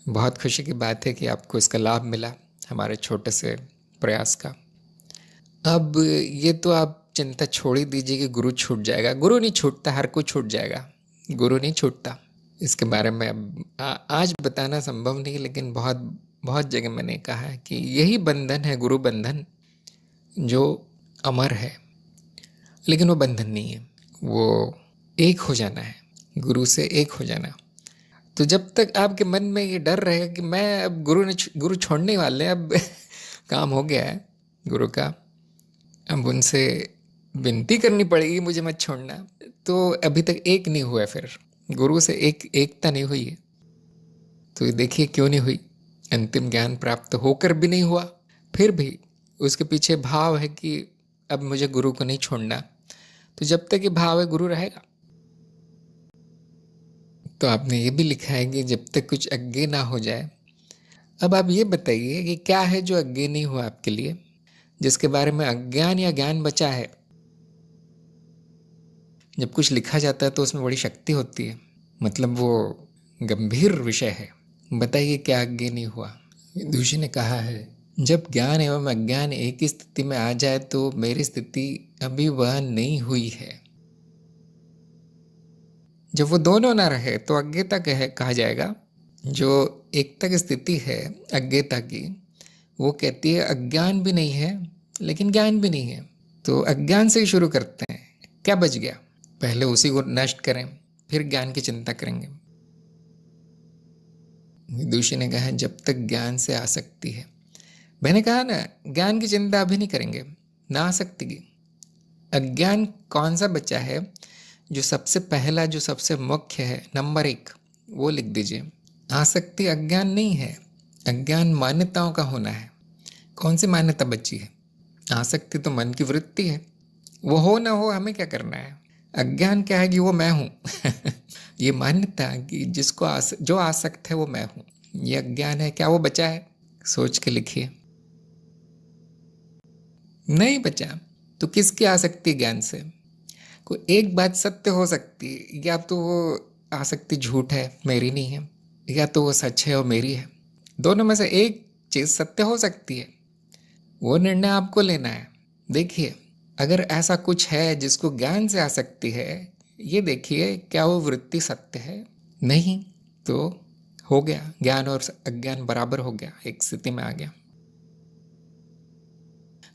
बहुत खुशी की बात है कि आपको इसका लाभ मिला हमारे छोटे से प्रयास का। अब ये तो आप चिंता छोड़ ही दीजिए कि गुरु छूट जाएगा। गुरु नहीं छूटता, हर कोई छूट जाएगा, गुरु नहीं छूटता। इसके बारे में अब आज बताना संभव नहीं, लेकिन बहुत बहुत जगह मैंने कहा है कि यही बंधन है, गुरु बंधन, जो अमर है। लेकिन वो बंधन नहीं है, वो एक हो जाना है, गुरु से एक हो जाना। तो जब तक आपके मन में ये डर रहेगा कि मैं अब गुरु छोड़ने वाले हैं, अब काम हो गया है गुरु का, अब उनसे विनती करनी पड़ेगी मुझे मत छोड़ना, तो अभी तक एक नहीं हुआ है, फिर गुरु से एकता नहीं हुई है। तो ये देखिए क्यों नहीं हुई। अंतिम ज्ञान प्राप्त होकर भी नहीं हुआ, फिर भी उसके पीछे भाव है कि अब मुझे गुरु को नहीं छोड़ना। तो जब तक ये भाव है गुरु रहेगा। तो आपने ये भी लिखा है कि जब तक कुछ अज्ञे ना हो जाए। अब आप ये बताइए कि क्या है जो अज्ञे नहीं हुआ आपके लिए, जिसके बारे में अज्ञान या ज्ञान बचा है। जब कुछ लिखा जाता है तो उसमें बड़ी शक्ति होती है, मतलब वो गंभीर विषय है। बताइए क्या अज्ञे नहीं हुआ। विदुषी ने कहा है, जब ज्ञान एवं अज्ञान एक ही स्थिति में आ जाए तो मेरी स्थिति अभी वह नहीं हुई है। जब वो दोनों ना रहे तो अज्ञता कहा जाएगा। जो एकता की स्थिति है अज्ञता की, वो कहती है अज्ञान भी नहीं है लेकिन ज्ञान भी नहीं है। तो अज्ञान से ही शुरू करते हैं, क्या बच गया, पहले उसी को नष्ट करें, फिर ज्ञान की चिंता करेंगे। विदुषी ने कहा जब तक ज्ञान से आसक्ति है। मैंने कहा ना, ज्ञान की चिंता अभी नहीं करेंगे, ना आसक्ति की। अज्ञान कौन सा बचा है, जो सबसे पहला, जो सबसे मुख्य है, नंबर 1, वो लिख दीजिए। आसक्ति अज्ञान नहीं है, अज्ञान मान्यताओं का होना है। कौन सी मान्यता बची है? आसक्ति तो मन की वृत्ति है, वो हो ना हो हमें क्या करना है। अज्ञान क्या है कि वो मैं हूँ ये मान्यता कि जो आसक्त है वो मैं हूँ, ये अज्ञान है। क्या वो बचा है? सोच के लिखिए। नहीं बचा। तो किसकी आसक्ति ज्ञान से? कोई एक बात सत्य हो सकती है, या तो वो आसक्ति झूठ है, मेरी नहीं है, या तो वो सच है और मेरी है। दोनों में से एक चीज़ सत्य हो सकती है, वो निर्णय आपको लेना है। देखिए, अगर ऐसा कुछ है जिसको ज्ञान से आसक्ति है, ये देखिए क्या वो वृत्ति सत्य है? नहीं, तो हो गया, ज्ञान और अज्ञान बराबर हो गया, एक स्थिति में आ गया।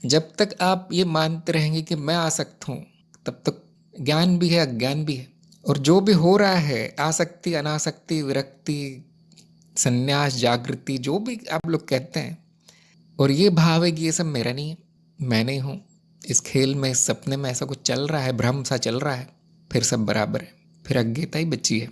जब तक आप ये मानते रहेंगे कि मैं आसक्त हूँ, तब तक ज्ञान भी है अज्ञान भी है। और जो भी हो रहा है, आसक्ति, अनासक्ति, विरक्ति, संन्यास, जागृति, जो भी आप लोग कहते हैं, और ये भाव है कि ये सब मेरा नहीं है, मैं नहीं हूँ, इस खेल में, इस सपने में ऐसा कुछ चल रहा है, भ्रम सा चल रहा है, फिर सब बराबर है, फिर अज्ञता ही बची है।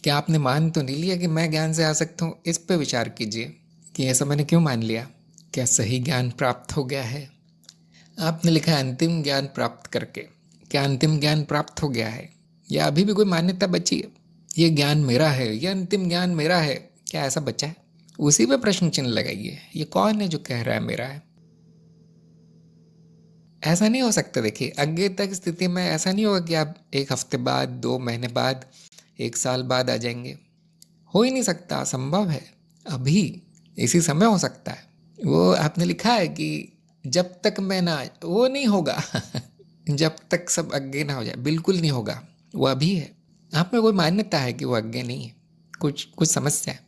क्या आपने मान तो नहीं लिया कि मैं ज्ञान से आसक्त हूँ? इस पे विचार कीजिए कि ऐसा मैंने क्यों मान लिया। क्या सही ज्ञान प्राप्त हो गया है? आपने लिखा है अंतिम ज्ञान प्राप्त करके। क्या अंतिम ज्ञान प्राप्त हो गया है, या अभी भी कोई मान्यता बची है, ये ज्ञान मेरा है, यह अंतिम ज्ञान मेरा है? क्या ऐसा बचा है? उसी पे प्रश्न चिन्ह लगाइए। ये कौन है जो कह रहा है मेरा है? ऐसा नहीं हो सकता। देखिए, अज्ञता की स्थिति में ऐसा नहीं होगा कि आप 1 हफ्ते बाद, 2 महीने बाद, 1 साल बाद आ जाएंगे। हो ही नहीं सकता, असंभव है। अभी इसी समय हो सकता है। वो आपने लिखा है कि जब तक मैं ना, वो नहीं होगा जब तक सब अज्ञे ना हो जाए, बिल्कुल नहीं होगा। वो अभी है। आप में कोई मान्यता है कि वो अज्ञे नहीं है, कुछ समस्या है।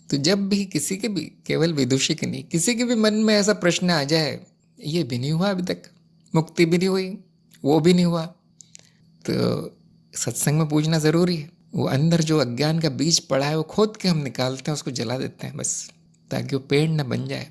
तो जब भी किसी के भी, केवल विदुषी के नहीं, किसी के भी मन में ऐसा प्रश्न आ जाए, ये भी नहीं हुआ अभी तक, मुक्ति भी नहीं हुई, वो भी नहीं हुआ, तो सत्संग में पूछना ज़रूरी है। वो अंदर जो अज्ञान का बीज पड़ा है, वो खोद के हम निकालते हैं, उसको जला देते हैं बस, ताकि वो पेड़ न बन जाए।